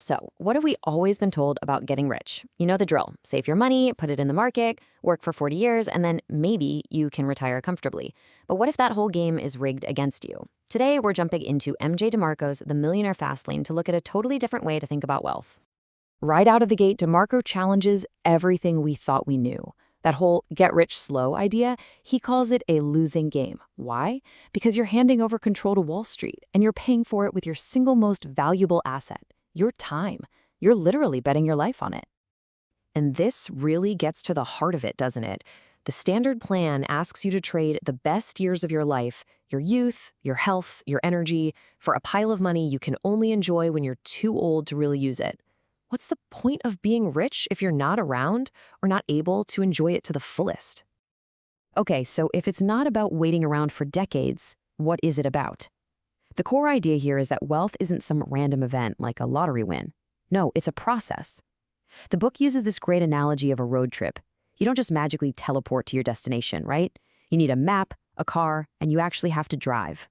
So, what have we always been told about getting rich? You know the drill. Save your money, put it in the market, work for 40 years, and then maybe you can retire comfortably. But what if that whole game is rigged against you? Today, we're jumping into MJ DeMarco's The Millionaire Fastlane to look at a totally different way to think about wealth. Right out of the gate, DeMarco challenges everything we thought we knew. That whole get rich slow idea, he calls it a losing game. Why? Because you're handing over control to Wall Street, and you're paying for it with your single most valuable asset, your time. You're literally betting your life on it. And this really gets to the heart of it, doesn't it? The standard plan asks you to trade the best years of your life, your youth, your health, your energy, for a pile of money you can only enjoy when you're too old to really use it. What's the point of being rich if you're not around or not able to enjoy it to the fullest? Okay, so if it's not about waiting around for decades, what is it about? The core idea here is that wealth isn't some random event like a lottery win. No, it's a process. The book uses this great analogy of a road trip. You don't just magically teleport to your destination, right? You need a map, a car, and you actually have to drive.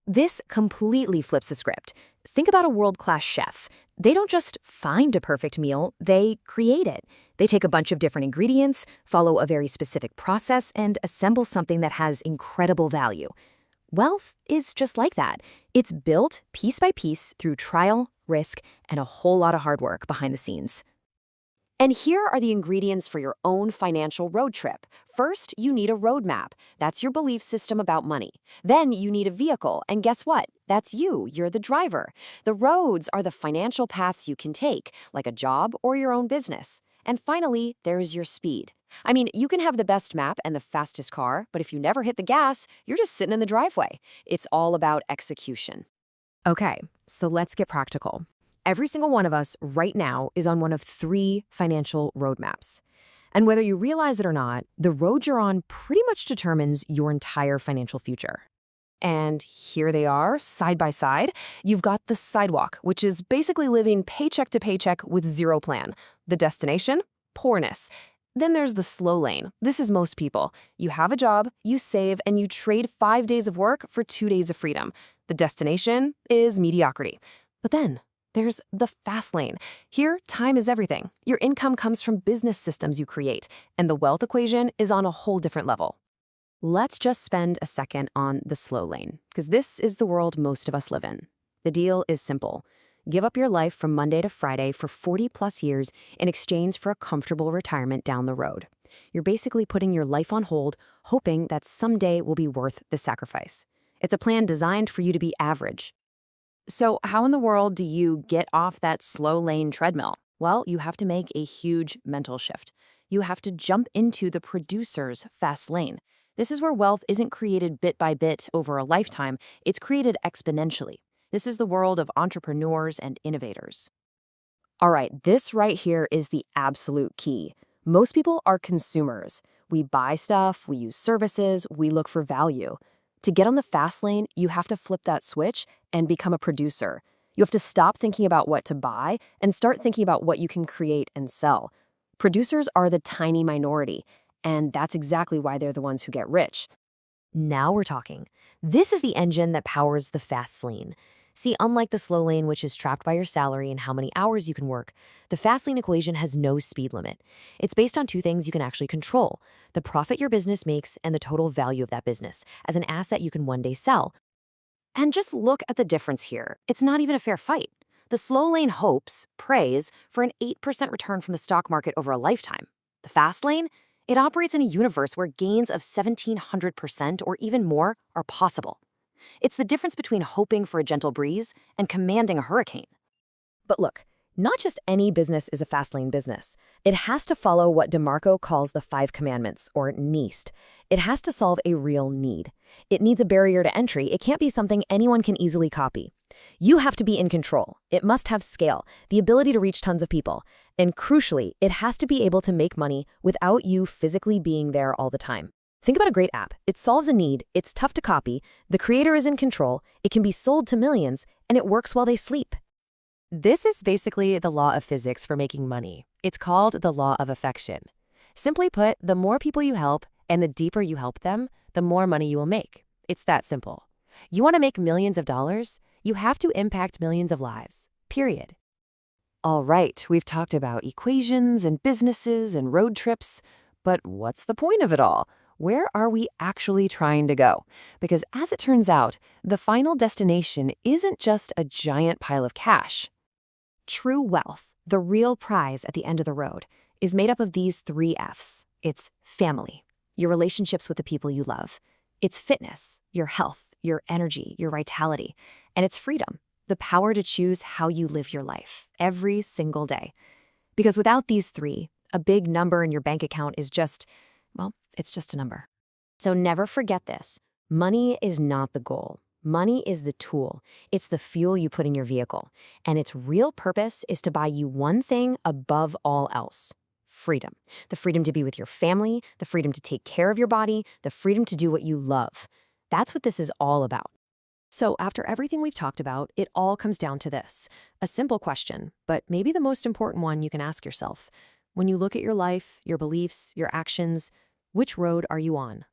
This completely flips the script. Think about a world-class chef. They don't just find a perfect meal, they create it. They take a bunch of different ingredients, follow a very specific process, and assemble something that has incredible value. Wealth is just like that. It's built piece by piece through trial, risk, and a whole lot of hard work behind the scenes. And here are the ingredients for your own financial road trip. First, you need a roadmap. That's your belief system about money. Then you need a vehicle, and guess what? That's you. You're the driver. The roads are the financial paths you can take, like a job or your own business. And finally, there's your speed. I mean, you can have the best map and the fastest car, but if you never hit the gas, you're just sitting in the driveway. It's all about execution. Okay, so let's get practical. Every single one of us right now is on one of three financial roadmaps. And whether you realize it or not, the road you're on pretty much determines your entire financial future. And here they are, side by side. You've got the Sidewalk, which is basically living paycheck to paycheck with zero plan. The destination? Poorness. Then there's the Slowlane. This is most people. You have a job, you save, and you trade 5 days of work for 2 days of freedom. The destination is mediocrity. But then there's the Fastlane. Here, time is everything. Your income comes from business systems you create, and the wealth equation is on a whole different level. Let's just spend a second on the slow lane, because this is the world most of us live in. The deal is simple. Give up your life from Monday to Friday for 40+ years in exchange for a comfortable retirement down the road. You're basically putting your life on hold, hoping that someday will be worth the sacrifice. It's a plan designed for you to be average. So how in the world do you get off that slow lane treadmill? Well, you have to make a huge mental shift. You have to jump into the producer's fast lane. This is where wealth isn't created bit by bit over a lifetime. It's created exponentially. This is the world of entrepreneurs and innovators. All right, this right here is the absolute key. Most people are consumers. We buy stuff, we use services, we look for value. To get on the fast lane, you have to flip that switch and become a producer. You have to stop thinking about what to buy and start thinking about what you can create and sell. Producers are the tiny minority, and that's exactly why they're the ones who get rich. Now we're talking. This is the engine that powers the fast lane. See, unlike the slow lane, which is trapped by your salary and how many hours you can work, the fast lane equation has no speed limit. It's based on two things you can actually control: the profit your business makes and the total value of that business as an asset you can one day sell. And just look at the difference here. It's not even a fair fight. The slow lane prays for an 8% return from the stock market over a lifetime. The fast lane, it operates in a universe where gains of 1,700% or even more are possible. It's the difference between hoping for a gentle breeze and commanding a hurricane. But look, not just any business is a fast lane business. It has to follow what DeMarco calls the 5 commandments, or NECST. It has to solve a real need. It needs a barrier to entry. It can't be something anyone can easily copy. You have to be in control. It must have scale, the ability to reach tons of people. And crucially, it has to be able to make money without you physically being there all the time. Think about a great app. It solves a need, it's tough to copy, the creator is in control, it can be sold to millions, and it works while they sleep. This is basically the law of physics for making money. It's called the law of affection. Simply put, the more people you help and the deeper you help them, the more money you will make. It's that simple. You want to make millions of dollars? You have to impact millions of lives. Period. All right, we've talked about equations and businesses and road trips, but what's the point of it all? Where are we actually trying to go? Because as it turns out, the final destination isn't just a giant pile of cash. True wealth, the real prize at the end of the road, is made up of these three F's. It's family, your relationships with the people you love. It's fitness, your health, your energy, your vitality. And it's freedom, the power to choose how you live your life every single day. Because without these three, a big number in your bank account is just, well, it's just a number. So never forget this. Money is not the goal. Money is the tool. It's the fuel you put in your vehicle. And its real purpose is to buy you one thing above all else: freedom. The freedom to be with your family, the freedom to take care of your body, the freedom to do what you love. That's what this is all about. So after everything we've talked about, it all comes down to this. A simple question, but maybe the most important one you can ask yourself. When you look at your life, your beliefs, your actions, which road are you on?